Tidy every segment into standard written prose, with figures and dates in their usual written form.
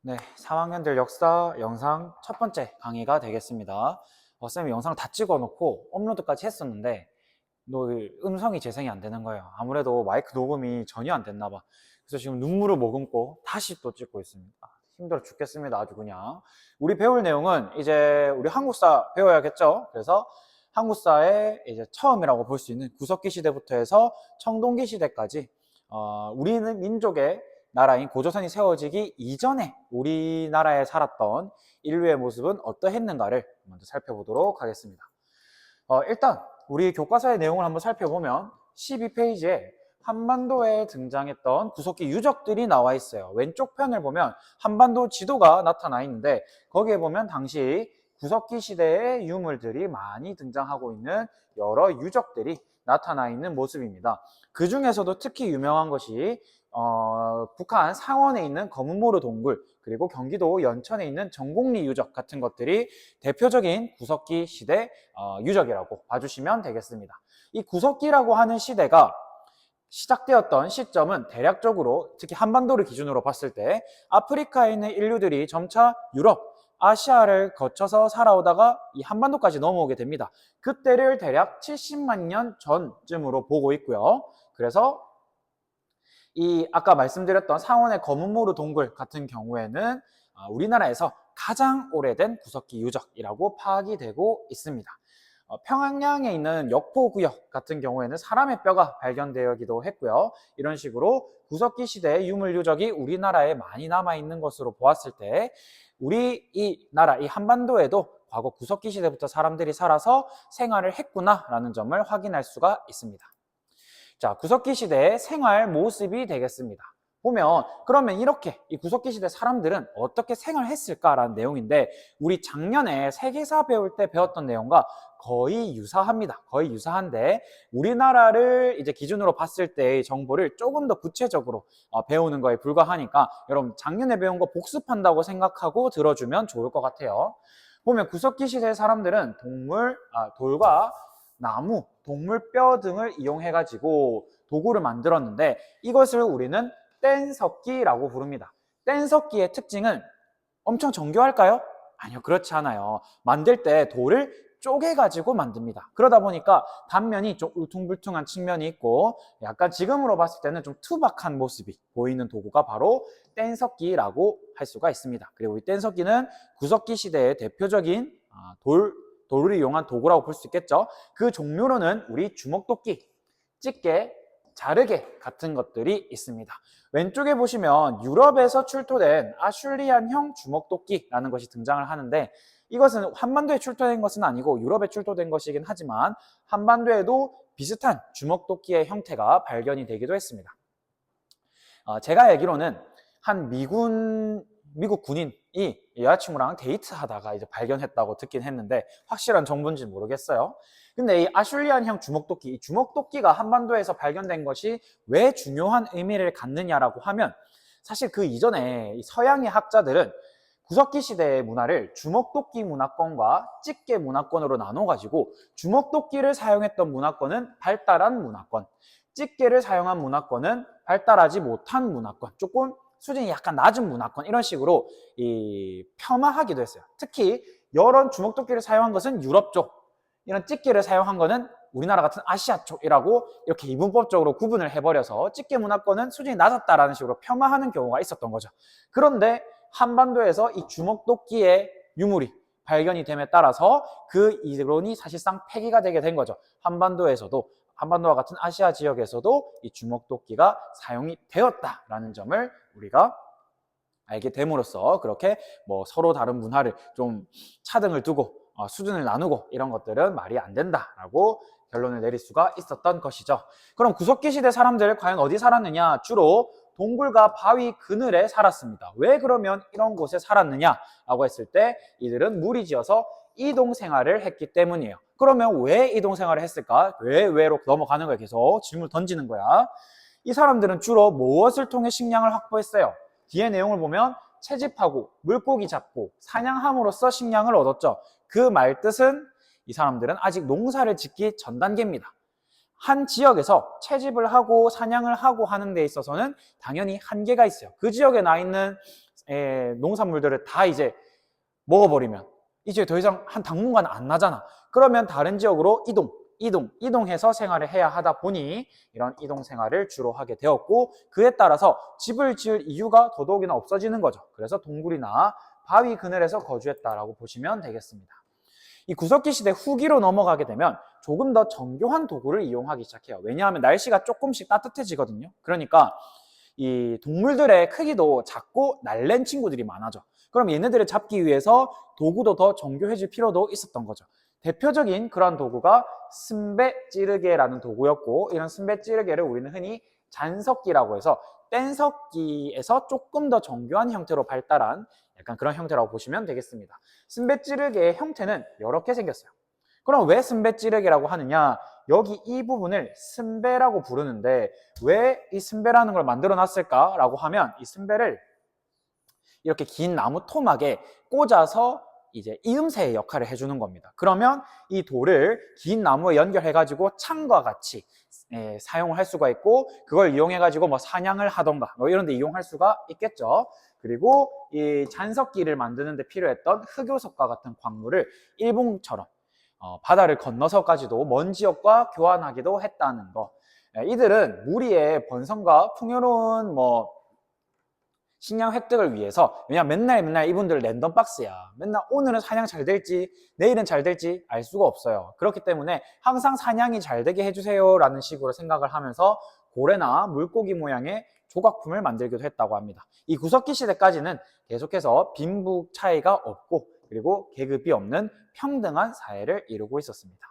네, 3학년들 역사 영상 첫 번째 강의가 되겠습니다. 쌤이 영상 다 찍어놓고 업로드까지 했었는데 음성이 재생이 안 되는 거예요. 아무래도 마이크 녹음이 전혀 안 됐나 봐. 그래서 지금 눈물을 머금고 다시 또 찍고 있습니다. 힘들어 죽겠습니다. 아주 그냥. 우리 배울 내용은 이제 우리 한국사 배워야겠죠? 그래서 한국사의 이제 처음이라고 볼 수 있는 구석기 시대부터 해서 청동기 시대까지 우리는 민족의 나라인 고조선이 세워지기 이전에 우리나라에 살았던 인류의 모습은 어떠했는가를 먼저 살펴보도록 하겠습니다. 일단 우리 교과서의 내용을 한번 살펴보면 12페이지에 한반도에 등장했던 구석기 유적들이 나와 있어요. 왼쪽 편을 보면 한반도 지도가 나타나 있는데 거기에 보면 당시 구석기 시대의 유물들이 많이 등장하고 있는 여러 유적들이 나타나 있는 모습입니다. 그 중에서도 특히 유명한 것이 북한 상원에 있는 검은모루 동굴, 그리고 경기도 연천에 있는 정곡리 유적 같은 것들이 대표적인 구석기 시대 유적이라고 봐주시면 되겠습니다. 이 구석기라고 하는 시대가 시작되었던 시점은 대략적으로 특히 한반도를 기준으로 봤을 때 아프리카에 있는 인류들이 점차 유럽, 아시아를 거쳐서 살아오다가 이 한반도까지 넘어오게 됩니다. 그때를 대략 70만 년 전쯤으로 보고 있고요. 그래서 이 아까 말씀드렸던 상원의 검은모루 동굴 같은 경우에는 우리나라에서 가장 오래된 구석기 유적이라고 파악이 되고 있습니다. 평양에 있는 역포구역 같은 경우에는 사람의 뼈가 발견되기도 했고요. 이런 식으로 구석기 시대의 유물 유적이 우리나라에 많이 남아있는 것으로 보았을 때 우리 이 나라, 이 한반도에도 과거 구석기 시대부터 사람들이 살아서 생활을 했구나라는 점을 확인할 수가 있습니다. 자, 구석기 시대의 생활 모습이 되겠습니다. 보면 그러면 이렇게 이 구석기 시대 사람들은 어떻게 생활했을까라는 내용인데 우리 작년에 세계사 배울 때 배웠던 내용과 거의 유사합니다. 거의 유사한데 우리나라를 이제 기준으로 봤을 때의 정보를 조금 더 구체적으로 배우는 거에 불과하니까 여러분 작년에 배운 거 복습한다고 생각하고 들어주면 좋을 것 같아요. 보면 구석기 시대 사람들은 돌과 나무, 동물 뼈 등을 이용해 가지고 도구를 만들었는데 이것을 우리는 뗀석기라고 부릅니다. 뗀석기의 특징은 엄청 정교할까요? 아니요, 그렇지 않아요. 만들 때 돌을 쪼개 가지고 만듭니다. 그러다 보니까 단면이 좀 울퉁불퉁한 측면이 있고 약간 지금으로 봤을 때는 좀 투박한 모습이 보이는 도구가 바로 뗀석기라고 할 수가 있습니다. 그리고 이 뗀석기는 구석기 시대의 대표적인 돌을 이용한 도구라고 볼 수 있겠죠. 그 종류로는 우리 주먹도끼, 집게, 자르개 같은 것들이 있습니다. 왼쪽에 보시면 유럽에서 출토된 아슐리안형 주먹도끼라는 것이 등장을 하는데 이것은 한반도에 출토된 것은 아니고 유럽에 출토된 것이긴 하지만 한반도에도 비슷한 주먹도끼의 형태가 발견이 되기도 했습니다. 제가 알기로는 한 미국 군인이 여자친구랑 데이트하다가 이제 발견했다고 듣긴 했는데 확실한 정보인지 모르겠어요. 근데 이 아슐리안형 주먹도끼, 이 주먹도끼가 한반도에서 발견된 것이 왜 중요한 의미를 갖느냐라고 하면 사실 그 이전에 이 서양의 학자들은 구석기 시대의 문화를 주먹도끼 문화권과 집게 문화권으로 나눠가지고 주먹도끼를 사용했던 문화권은 발달한 문화권, 집게를 사용한 문화권은 발달하지 못한 문화권, 조금 수준이 약간 낮은 문화권 이런 식으로 폄하하기도 했어요. 특히 이런 주먹도끼를 사용한 것은 유럽 쪽, 이런 집게를 사용한 것은 우리나라 같은 아시아 쪽이라고 이렇게 이분법적으로 구분을 해버려서 집게 문화권은 수준이 낮았다라는 식으로 폄하하는 경우가 있었던 거죠. 그런데 한반도에서 이 주먹도끼의 유물이 발견이 됨에 따라서 그 이론이 사실상 폐기가 되게 된 거죠. 한반도와 같은 아시아 지역에서도 이 주먹도끼가 사용이 되었다라는 점을 우리가 알게 됨으로써 그렇게 뭐 서로 다른 문화를 좀 차등을 두고 수준을 나누고 이런 것들은 말이 안 된다라고 결론을 내릴 수가 있었던 것이죠. 그럼 구석기 시대 사람들 과연 어디 살았느냐? 주로 동굴과 바위 그늘에 살았습니다. 왜 그러면 이런 곳에 살았느냐라고 했을 때 이들은 무리지어서 이동 생활을 했기 때문이에요. 그러면 왜 이동 생활을 했을까? 왜로 넘어가는 거야. 계속 질문을 던지는 거야. 이 사람들은 주로 무엇을 통해 식량을 확보했어요? 뒤에 내용을 보면 채집하고 물고기 잡고 사냥함으로써 식량을 얻었죠. 그 말뜻은 이 사람들은 아직 농사를 짓기 전 단계입니다. 한 지역에서 채집을 하고 사냥을 하고 하는 데 있어서는 당연히 한계가 있어요. 그 지역에 나 있는 농산물들을 다 이제 먹어버리면 이제 더 이상 한 당분간은 안 나잖아. 그러면 다른 지역으로 이동해서 생활을 해야 하다 보니 이런 이동 생활을 주로 하게 되었고, 그에 따라서 집을 지을 이유가 더더욱이나 없어지는 거죠. 그래서 동굴이나 바위 그늘에서 거주했다라고 보시면 되겠습니다. 이 구석기 시대 후기로 넘어가게 되면 조금 더 정교한 도구를 이용하기 시작해요. 왜냐하면 날씨가 조금씩 따뜻해지거든요. 그러니까 이 동물들의 크기도 작고 날랜 친구들이 많아져. 그럼 얘네들을 잡기 위해서 도구도 더 정교해질 필요도 있었던 거죠. 대표적인 그런 도구가 순배찌르개라는 도구였고, 이런 순배찌르개를 우리는 흔히 잔석기라고 해서 뗀석기에서 조금 더 정교한 형태로 발달한 약간 그런 형태라고 보시면 되겠습니다. 순배찌르개의 형태는 이렇게 생겼어요. 그럼 왜 순배찌르개라고 하느냐? 여기 이 부분을 순배라고 부르는데 왜 이 순배라는 걸 만들어 놨을까라고 하면, 이 순배를 이렇게 긴 나무 토막에 꽂아서 이제 이음새의 역할을 해주는 겁니다. 그러면 이 돌을 긴 나무에 연결해가지고 창과 같이 사용을 할 수가 있고, 그걸 이용해가지고 뭐 사냥을 하던가 뭐 이런 데 이용할 수가 있겠죠. 그리고 이 잔석기를 만드는 데 필요했던 흑요석과 같은 광물을 일본처럼 바다를 건너서까지도 먼 지역과 교환하기도 했다는 거. 이들은 무리의 번성과 풍요로운 식량 획득을 위해서, 왜냐면 맨날 이분들 랜덤 박스야. 맨날 오늘은 사냥 잘 될지 내일은 잘 될지 알 수가 없어요. 그렇기 때문에 항상 사냥이 잘 되게 해주세요 라는 식으로 생각을 하면서 고래나 물고기 모양의 조각품을 만들기도 했다고 합니다. 이 구석기 시대까지는 계속해서 빈부 차이가 없고, 그리고 계급이 없는 평등한 사회를 이루고 있었습니다.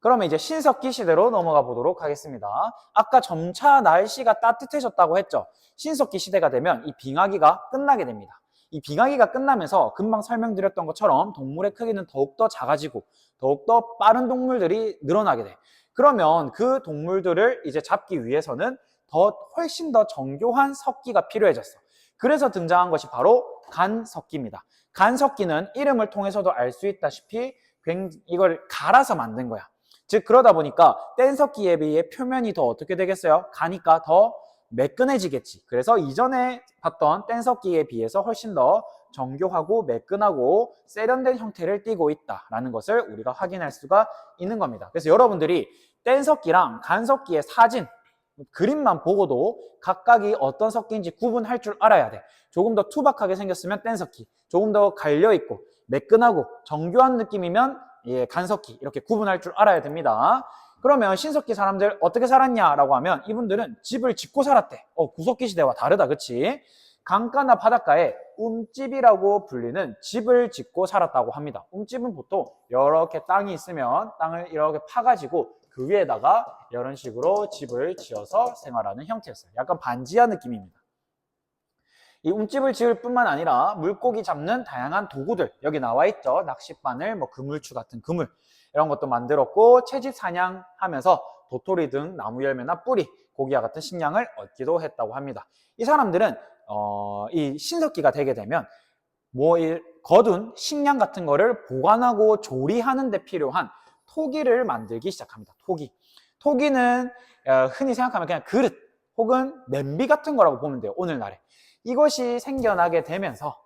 그러면 이제 신석기 시대로 넘어가 보도록 하겠습니다. 아까 점차 날씨가 따뜻해졌다고 했죠. 신석기 시대가 되면 이 빙하기가 끝나게 됩니다. 이 빙하기가 끝나면서 금방 설명드렸던 것처럼 동물의 크기는 더욱더 작아지고 더욱더 빠른 동물들이 늘어나게 돼. 그러면 그 동물들을 이제 잡기 위해서는 훨씬 더 정교한 석기가 필요해졌어. 그래서 등장한 것이 바로 간석기입니다. 간석기는 이름을 통해서도 알 수 있다시피 이걸 갈아서 만든 거야. 즉 그러다 보니까 뗀석기에 비해 표면이 더 어떻게 되겠어요? 가니까 더 매끈해지겠지. 그래서 이전에 봤던 뗀석기에 비해서 훨씬 더 정교하고 매끈하고 세련된 형태를 띠고 있다라는 것을 우리가 확인할 수가 있는 겁니다. 그래서 여러분들이 뗀석기랑 간석기의 사진, 그림만 보고도 각각이 어떤 석기인지 구분할 줄 알아야 돼. 조금 더 투박하게 생겼으면 뗀석기, 조금 더 갈려있고 매끈하고 정교한 느낌이면 간석기, 이렇게 구분할 줄 알아야 됩니다. 그러면 신석기 사람들 어떻게 살았냐라고 하면 이분들은 집을 짓고 살았대. 구석기 시대와 다르다, 그치? 강가나 바닷가에 움집이라고 불리는 집을 짓고 살았다고 합니다. 움집은 보통 이렇게 땅이 있으면 땅을 이렇게 파가지고 그 위에다가 이런 식으로 집을 지어서 생활하는 형태였어요. 약간 반지하 느낌입니다. 이 움집을 지을 뿐만 아니라 물고기 잡는 다양한 도구들, 여기 나와 있죠. 낚싯바늘, 그물추 같은 그물, 이런 것도 만들었고, 채집 사냥하면서 도토리 등 나무 열매나 뿌리, 고기와 같은 식량을 얻기도 했다고 합니다. 이 사람들은 이 신석기가 되게 되면 거둔 식량 같은 거를 보관하고 조리하는 데 필요한 토기를 만들기 시작합니다. 토기는 흔히 생각하면 그냥 그릇 혹은 냄비 같은 거라고 보면 돼요. 오늘날에 이것이 생겨나게 되면서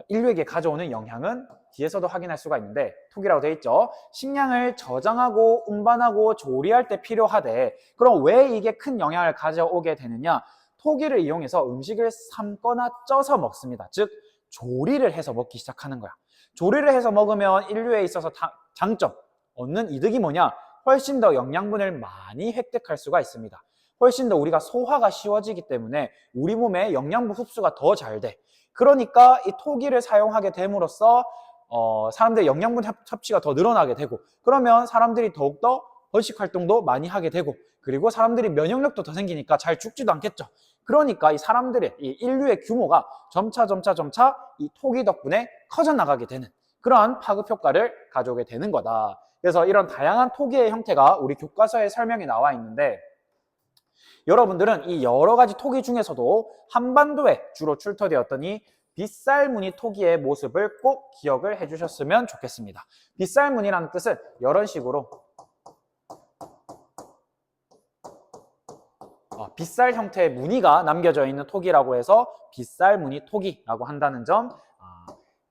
인류에게 가져오는 영향은 뒤에서도 확인할 수가 있는데, 토기라고 되어 있죠. 식량을 저장하고 운반하고 조리할 때 필요하대. 그럼 왜 이게 큰 영향을 가져오게 되느냐? 토기를 이용해서 음식을 삶거나 쪄서 먹습니다. 즉 조리를 해서 먹기 시작하는 거야. 조리를 해서 먹으면 인류에 있어서 장점, 얻는 이득이 뭐냐? 훨씬 더 영양분을 많이 획득할 수가 있습니다. 훨씬 더 우리가 소화가 쉬워지기 때문에 우리 몸에 영양분 흡수가 더 잘 돼. 그러니까 이 토기를 사용하게 됨으로써 사람들의 영양분 섭취가 더 늘어나게 되고, 그러면 사람들이 더욱더 번식 활동도 많이 하게 되고, 그리고 사람들이 면역력도 더 생기니까 잘 죽지도 않겠죠. 그러니까 이 사람들의 이 인류의 규모가 점차 이 토기 덕분에 커져 나가게 되는 그러한 파급 효과를 가져오게 되는 거다. 그래서 이런 다양한 토기의 형태가 우리 교과서에 설명이 나와 있는데, 여러분들은 이 여러 가지 토기 중에서도 한반도에 주로 출토되었던 이 빗살무늬 토기의 모습을 꼭 기억을 해주셨으면 좋겠습니다. 빗살무늬라는 뜻은 이런 식으로 빗살 형태의 무늬가 남겨져 있는 토기라고 해서 빗살 무늬 토기라고 한다는 점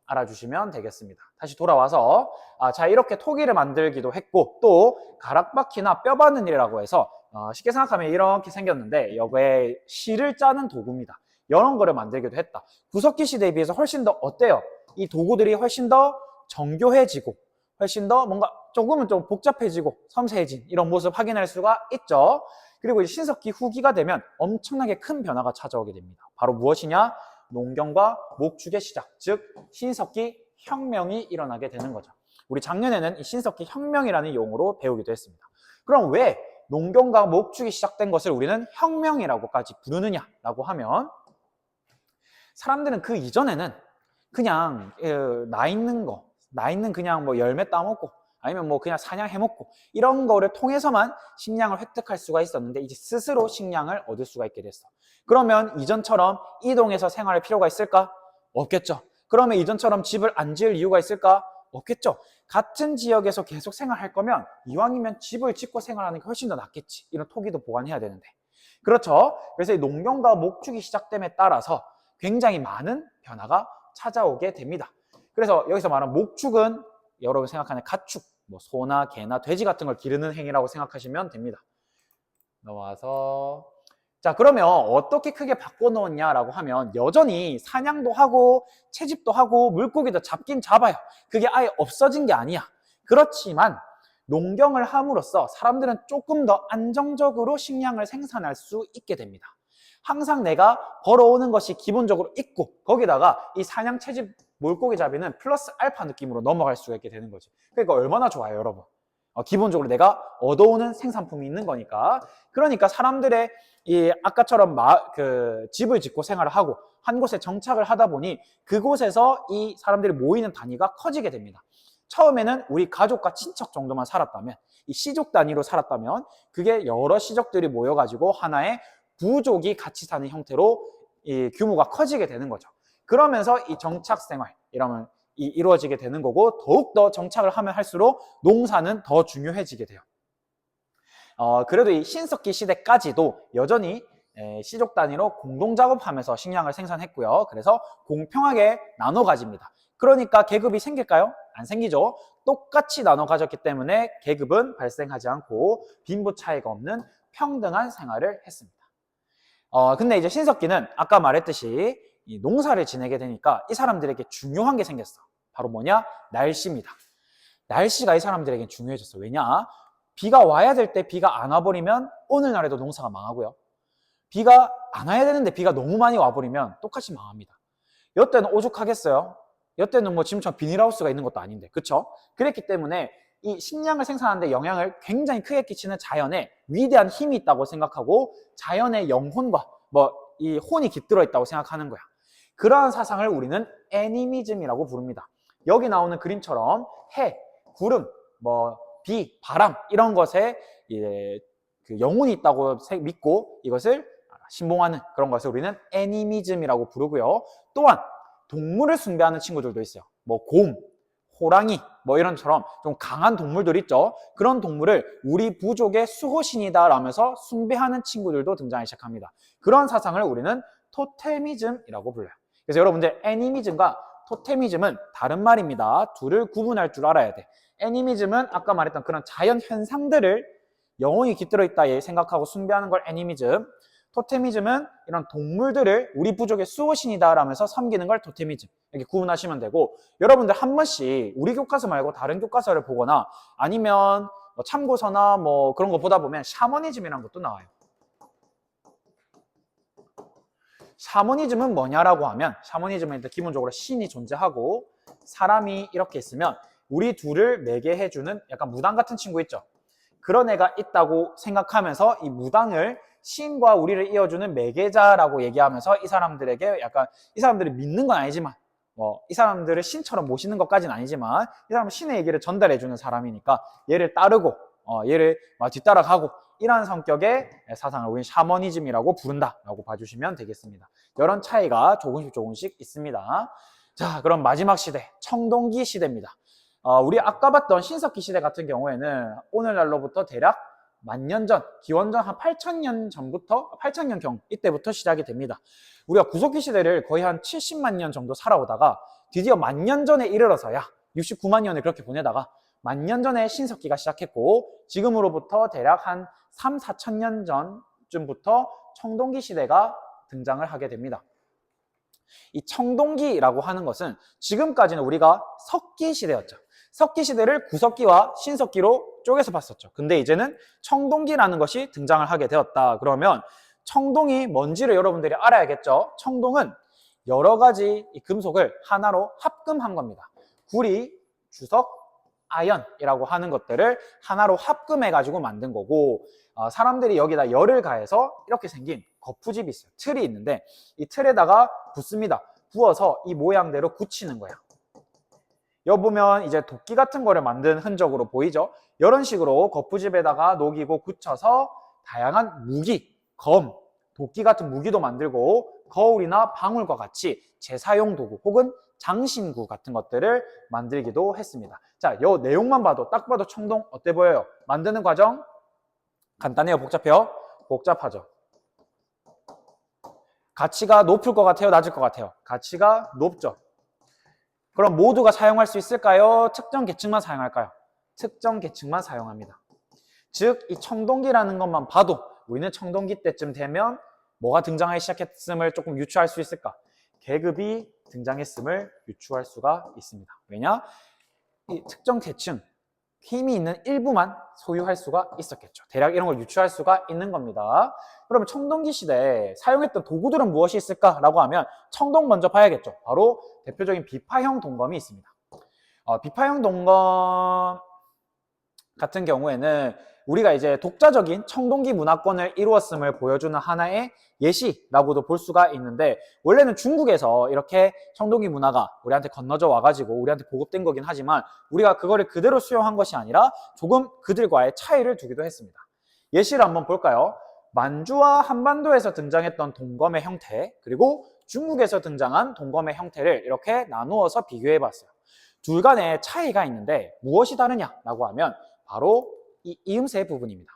알아주시면 되겠습니다. 다시 돌아와서 자, 이렇게 토기를 만들기도 했고, 또 가락바퀴나 뼈바늘이라고 해서 쉽게 생각하면 이렇게 생겼는데 여기에 실을 짜는 도구입니다. 이런 거를 만들기도 했다. 구석기 시대에 비해서 훨씬 더 어때요? 이 도구들이 훨씬 더 정교해지고 훨씬 더 뭔가 조금은 좀 복잡해지고 섬세해진 이런 모습 확인할 수가 있죠. 그리고 이제 신석기 후기가 되면 엄청나게 큰 변화가 찾아오게 됩니다. 바로 무엇이냐? 농경과 목축의 시작, 즉 신석기 혁명이 일어나게 되는 거죠. 우리 작년에는 이 신석기 혁명이라는 용어로 배우기도 했습니다. 그럼 왜 농경과 목축이 시작된 것을 우리는 혁명이라고까지 부르느냐라고 하면, 사람들은 그 이전에는 그냥 나 있는 그냥 뭐 열매 따먹고 아니면 뭐 그냥 사냥해먹고 이런 거를 통해서만 식량을 획득할 수가 있었는데, 이제 스스로 식량을 얻을 수가 있게 됐어. 그러면 이전처럼 이동해서 생활할 필요가 있을까? 없겠죠. 그러면 이전처럼 집을 안 지을 이유가 있을까? 없겠죠. 같은 지역에서 계속 생활할 거면 이왕이면 집을 짓고 생활하는 게 훨씬 더 낫겠지. 이런 토기도 보관해야 되는데. 그렇죠. 그래서 이 농경과 목축이 시작됨에 따라서 굉장히 많은 변화가 찾아오게 됩니다. 그래서 여기서 말하는 목축은 여러분 생각하는 가축, 뭐 소나 개나 돼지 같은 걸 기르는 행위라고 생각하시면 됩니다. 넘어와서, 자, 그러면 어떻게 크게 바꿔놓았냐라고 하면 여전히 사냥도 하고 채집도 하고 물고기도 잡긴 잡아요. 그게 아예 없어진 게 아니야. 그렇지만 농경을 함으로써 사람들은 조금 더 안정적으로 식량을 생산할 수 있게 됩니다. 항상 내가 벌어오는 것이 기본적으로 있고, 거기다가 이 사냥 채집 물고기 잡이는 플러스 알파 느낌으로 넘어갈 수가 있게 되는 거지. 그러니까 얼마나 좋아요, 여러분. 기본적으로 내가 얻어오는 생산품이 있는 거니까. 그러니까 사람들의 이 아까처럼 집을 짓고 생활을 하고 한 곳에 정착을 하다 보니 그곳에서 이 사람들이 모이는 단위가 커지게 됩니다. 처음에는 우리 가족과 친척 정도만 살았다면, 이 시족 단위로 살았다면, 그게 여러 시족들이 모여가지고 하나의 부족이 같이 사는 형태로 이 규모가 커지게 되는 거죠. 그러면서 이 정착 생활 이루어지게 되는 거고, 더욱더 정착을 하면 할수록 농사는 더 중요해지게 돼요. 그래도 이 신석기 시대까지도 여전히 시족 단위로 공동작업하면서 식량을 생산했고요. 그래서 공평하게 나눠 가집니다. 그러니까 계급이 생길까요? 안 생기죠. 똑같이 나눠 가졌기 때문에 계급은 발생하지 않고 빈부 차이가 없는 평등한 생활을 했습니다. 근데 이제 신석기는 아까 말했듯이 이 농사를 지내게 되니까 이 사람들에게 중요한 게 생겼어. 바로 뭐냐? 날씨입니다. 날씨가 이 사람들에게 중요해졌어. 왜냐? 비가 와야 될 때 비가 안 와버리면 오늘날에도 농사가 망하고요. 비가 안 와야 되는데 비가 너무 많이 와버리면 똑같이 망합니다. 여태는 오죽하겠어요? 여태는 뭐 지금처럼 비닐하우스가 있는 것도 아닌데, 그쵸? 그랬기 때문에 이 식량을 생산하는 데 영향을 굉장히 크게 끼치는 자연에 위대한 힘이 있다고 생각하고, 자연의 영혼과 이 혼이 깃들어 있다고 생각하는 거야. 그러한 사상을 우리는 애니미즘이라고 부릅니다. 여기 나오는 그림처럼 해, 구름, 비, 바람 이런 것에 그 영혼이 있다고 믿고 이것을 신봉하는 그런 것을 우리는 애니미즘이라고 부르고요. 또한 동물을 숭배하는 친구들도 있어요. 곰, 호랑이 이런처럼 좀 강한 동물들 있죠. 그런 동물을 우리 부족의 수호신이다 라면서 숭배하는 친구들도 등장하기 시작합니다. 그런 사상을 우리는 토테미즘이라고 불러요. 그래서 여러분들 애니미즘과 토테미즘은 다른 말입니다. 둘을 구분할 줄 알아야 돼. 애니미즘은 아까 말했던 그런 자연 현상들을 영혼이 깃들어 있다 생각하고 숭배하는 걸 애니미즘. 토테미즘은 이런 동물들을 우리 부족의 수호신이다 라면서 섬기는 걸 토테미즘. 이렇게 구분하시면 되고, 여러분들 한 번씩 우리 교과서 말고 다른 교과서를 보거나 아니면 참고서나 그런 거 보다 보면 샤머니즘이라는 것도 나와요. 샤머니즘은 뭐냐라고 하면, 샤머니즘은 일단 기본적으로 신이 존재하고 사람이 이렇게 있으면 우리 둘을 매개해주는 약간 무당 같은 친구 있죠. 그런 애가 있다고 생각하면서 이 무당을 신과 우리를 이어주는 매개자라고 얘기하면서 이 사람들에게 약간, 이 사람들이 믿는 건 아니지만 이 사람들을 신처럼 모시는 것까지는 아니지만 이 사람은 신의 얘기를 전달해주는 사람이니까 얘를 따르고 얘를 뒤따라가고 이러한 성격의 사상을 우리는 샤머니즘이라고 부른다라고 봐주시면 되겠습니다. 이런 차이가 조금씩 있습니다. 자, 그럼 마지막 시대, 청동기 시대입니다. 우리 아까 봤던 신석기 시대 같은 경우에는 오늘날로부터 대략 만년 전, 기원전 한 8,000년 전부터, 8,000년경 이때부터 시작이 됩니다. 우리가 구석기 시대를 거의 한 70만 년 정도 살아오다가 드디어 만년 전에 이르러서야 69만 년을 그렇게 보내다가 만년 전에 신석기가 시작했고, 지금으로부터 대략 한 3, 4천 년 전쯤부터 청동기 시대가 등장을 하게 됩니다. 이 청동기라고 하는 것은 지금까지는 우리가 석기 시대였죠. 석기 시대를 구석기와 신석기로 쪼개서 봤었죠. 근데 이제는 청동기라는 것이 등장을 하게 되었다. 그러면 청동이 뭔지를 여러분들이 알아야겠죠. 청동은 여러 가지 이 금속을 하나로 합금한 겁니다. 구리, 주석, 아연이라고 하는 것들을 하나로 합금해가지고 만든 거고, 사람들이 여기다 열을 가해서 이렇게 생긴 거푸집이 있어요. 틀이 있는데 이 틀에다가 붓습니다. 부어서 이 모양대로 굳히는 거예요. 여기 보면 이제 도끼 같은 거를 만든 흔적으로 보이죠? 이런 식으로 거푸집에다가 녹이고 굳혀서 다양한 무기, 검, 도끼 같은 무기도 만들고 거울이나 방울과 같이 제사용 도구 혹은 장신구 같은 것들을 만들기도 했습니다. 자, 요 내용만 봐도 딱 봐도 청동 어때 보여요? 만드는 과정 간단해요? 복잡해요? 복잡하죠. 가치가 높을 것 같아요? 낮을 것 같아요? 가치가 높죠. 그럼 모두가 사용할 수 있을까요? 특정 계층만 사용할까요? 특정 계층만 사용합니다. 즉, 이 청동기라는 것만 봐도 우리는 청동기 때쯤 되면 뭐가 등장하기 시작했음을 조금 유추할 수 있을까? 계급이 등장했음을 유추할 수가 있습니다. 왜냐? 이 특정 계층, 힘이 있는 일부만 소유할 수가 있었겠죠. 대략 이런 걸 유추할 수가 있는 겁니다. 그러면 청동기 시대에 사용했던 도구들은 무엇이 있을까라고 하면 청동 먼저 봐야겠죠. 바로 대표적인 비파형 동검이 있습니다. 비파형 동검 같은 경우에는 우리가 이제 독자적인 청동기 문화권을 이루었음을 보여주는 하나의 예시라고도 볼 수가 있는데, 원래는 중국에서 이렇게 청동기 문화가 우리한테 건너져 와가지고 우리한테 보급된 거긴 하지만 우리가 그거를 그대로 수용한 것이 아니라 조금 그들과의 차이를 두기도 했습니다. 예시를 한번 볼까요? 만주와 한반도에서 등장했던 동검의 형태, 그리고 중국에서 등장한 동검의 형태를 이렇게 나누어서 비교해 봤어요. 둘 간에 차이가 있는데 무엇이 다르냐라고 하면 바로 이 이음새 부분입니다.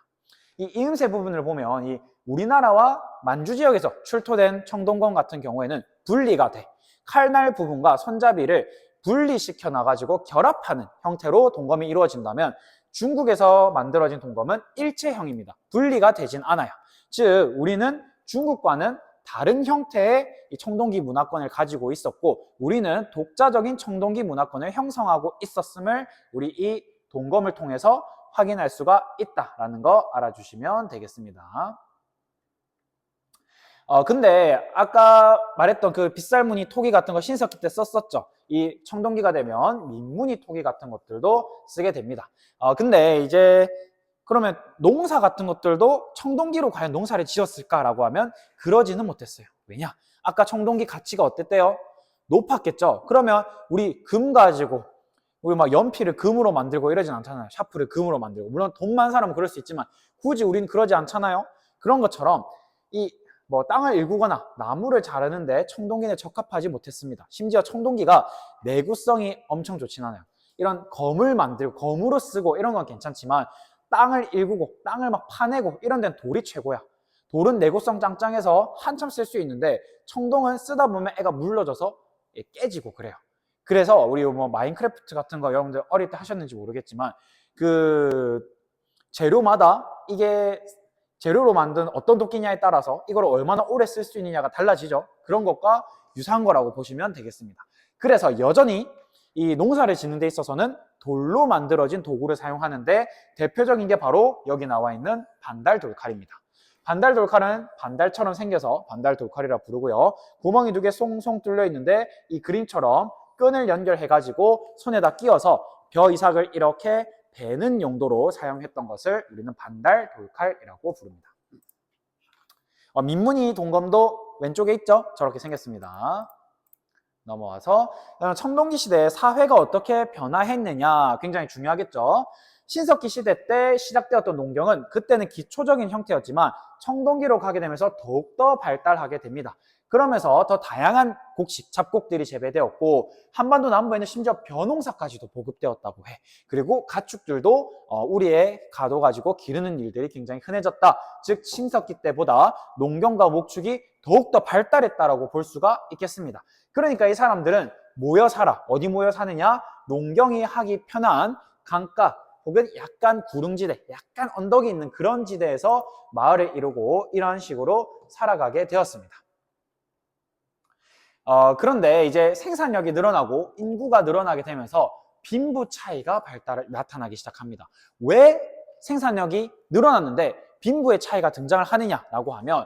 이 이음새 부분을 보면 이 우리나라와 만주 지역에서 출토된 청동검 같은 경우에는 분리가 돼. 칼날 부분과 손잡이를 분리시켜 놔가지고 결합하는 형태로 동검이 이루어진다면 중국에서 만들어진 동검은 일체형입니다. 분리가 되진 않아요. 즉 우리는 중국과는 다른 형태의 이 청동기 문화권을 가지고 있었고, 우리는 독자적인 청동기 문화권을 형성하고 있었음을 우리 이 동검을 통해서 확인할 수가 있다라는 거 알아주시면 되겠습니다. 근데 아까 말했던 그 빗살무늬 토기 같은 거 신석기 때 썼었죠. 이 청동기가 되면 민무늬 토기 같은 것들도 쓰게 됩니다. 근데 이제 그러면 농사 같은 것들도 청동기로 과연 농사를 지었을까라고 하면 그러지는 못했어요. 왜냐? 아까 청동기 가치가 어땠대요? 높았겠죠? 그러면 우리 금 가지고 우리 막 연필을 금으로 만들고 이러진 않잖아요. 샤프를 금으로 만들고. 물론 돈 많은 사람은 그럴 수 있지만 굳이 우린 그러지 않잖아요. 그런 것처럼 이 뭐 땅을 일구거나 나무를 자르는데 청동기는 적합하지 못했습니다. 심지어 청동기가 내구성이 엄청 좋진 않아요. 이런 검을 만들고 검으로 쓰고 이런 건 괜찮지만 땅을 일구고 땅을 막 파내고 이런 데는 돌이 최고야. 돌은 내구성 짱짱해서 한참 쓸 수 있는데 청동은 쓰다 보면 애가 물러져서 깨지고 그래요. 그래서 우리 뭐 마인크래프트 같은 거 여러분들 어릴 때 하셨는지 모르겠지만 그 재료마다 이게 재료로 만든 어떤 도끼냐에 따라서 이걸 얼마나 오래 쓸 수 있느냐가 달라지죠. 그런 것과 유사한 거라고 보시면 되겠습니다. 그래서 여전히 이 농사를 짓는 데 있어서는 돌로 만들어진 도구를 사용하는데 대표적인 게 바로 여기 나와 있는 반달 돌칼입니다. 반달 돌칼은 반달처럼 생겨서 반달 돌칼이라 부르고요. 구멍이 두 개 송송 뚫려 있는데 이 그림처럼 끈을 연결해 가지고 손에다 끼워서 벼 이삭을 이렇게 베는 용도로 사용했던 것을 우리는 반달 돌칼이라고 부릅니다. 민무늬 동검도 왼쪽에 있죠? 저렇게 생겼습니다. 넘어와서 청동기 시대에 사회가 어떻게 변화했느냐 굉장히 중요하겠죠. 신석기 시대 때 시작되었던 농경은 그때는 기초적인 형태였지만 청동기로 가게 되면서 더욱더 발달하게 됩니다. 그러면서 더 다양한 곡식, 잡곡들이 재배되었고 한반도 남부에는 심지어 벼농사까지도 보급되었다고 해. 그리고 가축들도 우리의 가도 가지고 기르는 일들이 굉장히 흔해졌다. 즉 신석기 때보다 농경과 목축이 더욱더 발달했다라고 볼 수가 있겠습니다. 그러니까 이 사람들은 모여 살아. 어디 모여 사느냐? 농경이 하기 편한 강가 혹은 약간 구릉지대, 약간 언덕이 있는 그런 지대에서 마을을 이루고 이런 식으로 살아가게 되었습니다. 그런데 이제 생산력이 늘어나고 인구가 늘어나게 되면서 빈부 차이가 나타나기 시작합니다. 왜 생산력이 늘어났는데 빈부의 차이가 등장을 하느냐라고 하면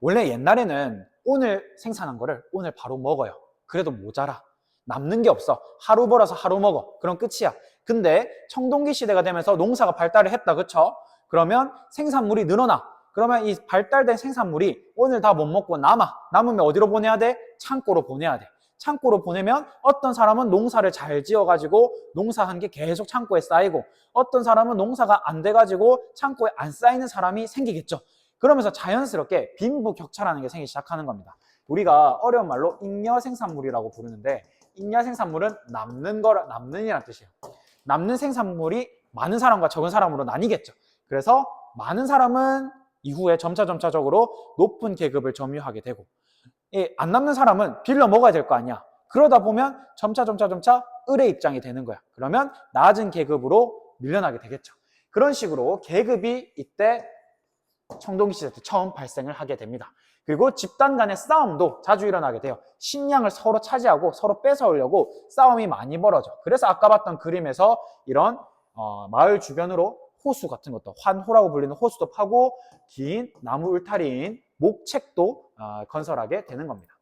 원래 옛날에는 오늘 생산한 거를 오늘 바로 먹어요. 그래도 모자라. 남는 게 없어. 하루 벌어서 하루 먹어. 그럼 끝이야. 근데 청동기 시대가 되면서 농사가 발달을 했다. 그쵸? 그러면 생산물이 늘어나. 그러면 이 발달된 생산물이 오늘 다 못 먹고 남으면 어디로 보내야 돼? 창고로 보내야 돼. 창고로 보내면 어떤 사람은 농사를 잘 지어가지고 농사한 게 계속 창고에 쌓이고 어떤 사람은 농사가 안 돼가지고 창고에 안 쌓이는 사람이 생기겠죠. 그러면서 자연스럽게 빈부격차라는 게 생기기 시작하는 겁니다. 우리가 어려운 말로 잉여 생산물이라고 부르는데 잉여 생산물은 남는이라는 뜻이에요. 남는 생산물이 많은 사람과 적은 사람으로 나뉘겠죠. 그래서 많은 사람은 이후에 점차적으로 높은 계급을 점유하게 되고 안 남는 사람은 빌려 먹어야 될 거 아니야. 그러다 보면 점차 을의 입장이 되는 거야. 그러면 낮은 계급으로 밀려나게 되겠죠. 그런 식으로 계급이 이때 청동기 시대 때 처음 발생을 하게 됩니다. 그리고 집단 간의 싸움도 자주 일어나게 돼요. 식량을 서로 차지하고 서로 뺏어오려고 싸움이 많이 벌어져. 그래서 아까 봤던 그림에서 이런 마을 주변으로 호수 같은 것도 환호라고 불리는 호수도 파고 긴 나무 울타리인 목책도 건설하게 되는 겁니다.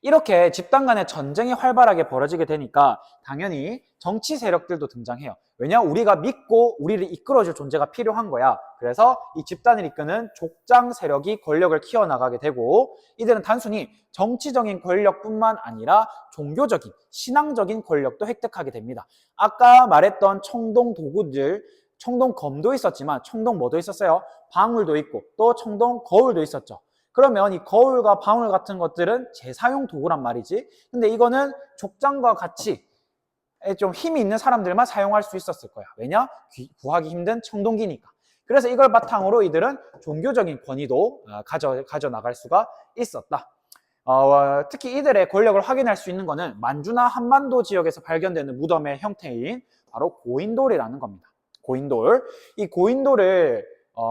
이렇게 집단 간의 전쟁이 활발하게 벌어지게 되니까 당연히 정치 세력들도 등장해요. 왜냐? 우리가 믿고 우리를 이끌어줄 존재가 필요한 거야. 그래서 이 집단을 이끄는 족장 세력이 권력을 키워나가게 되고 이들은 단순히 정치적인 권력뿐만 아니라 종교적인, 신앙적인 권력도 획득하게 됩니다. 아까 말했던 청동 도구들, 청동 검도 있었지만 청동 뭐도 있었어요? 방울도 있고 또 청동 거울도 있었죠. 그러면 이 거울과 방울 같은 것들은 재사용 도구란 말이지. 근데 이거는 족장과 같이 좀 힘이 있는 사람들만 사용할 수 있었을 거야. 왜냐? 구하기 힘든 청동기니까. 그래서 이걸 바탕으로 이들은 종교적인 권위도 가져나갈 수가 있었다. 특히 이들의 권력을 확인할 수 있는 것은 만주나 한반도 지역에서 발견되는 무덤의 형태인 바로 고인돌이라는 겁니다. 고인돌. 이 고인돌을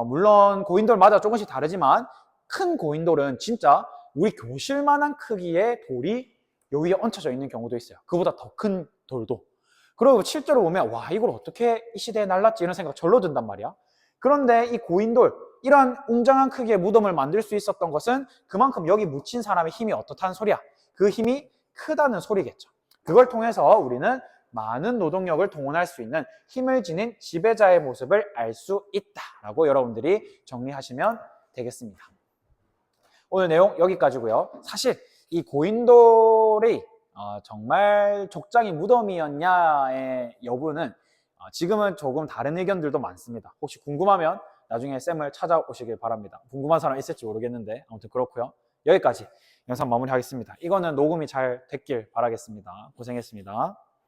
물론 고인돌마다 조금씩 다르지만 큰 고인돌은 진짜 우리 교실만한 크기의 돌이 여기에 얹혀져 있는 경우도 있어요. 그보다 더 큰 돌도. 그리고 실제로 보면 와 이걸 어떻게 이 시대에 날랐지 이런 생각 절로 든단 말이야. 그런데 이 고인돌 이런 웅장한 크기의 무덤을 만들 수 있었던 것은 그만큼 여기 묻힌 사람의 힘이 어떻다는 소리야. 그 힘이 크다는 소리겠죠. 그걸 통해서 우리는 많은 노동력을 동원할 수 있는 힘을 지닌 지배자의 모습을 알 수 있다라고 여러분들이 정리하시면 되겠습니다. 오늘 내용 여기까지고요. 사실 이 고인돌이 정말 족장이 무덤이었냐의 여부는 지금은 조금 다른 의견들도 많습니다. 혹시 궁금하면 나중에 쌤을 찾아오시길 바랍니다. 궁금한 사람 있을지 모르겠는데 아무튼 그렇고요. 여기까지 영상 마무리하겠습니다. 이거는 녹음이 잘 됐길 바라겠습니다. 고생했습니다.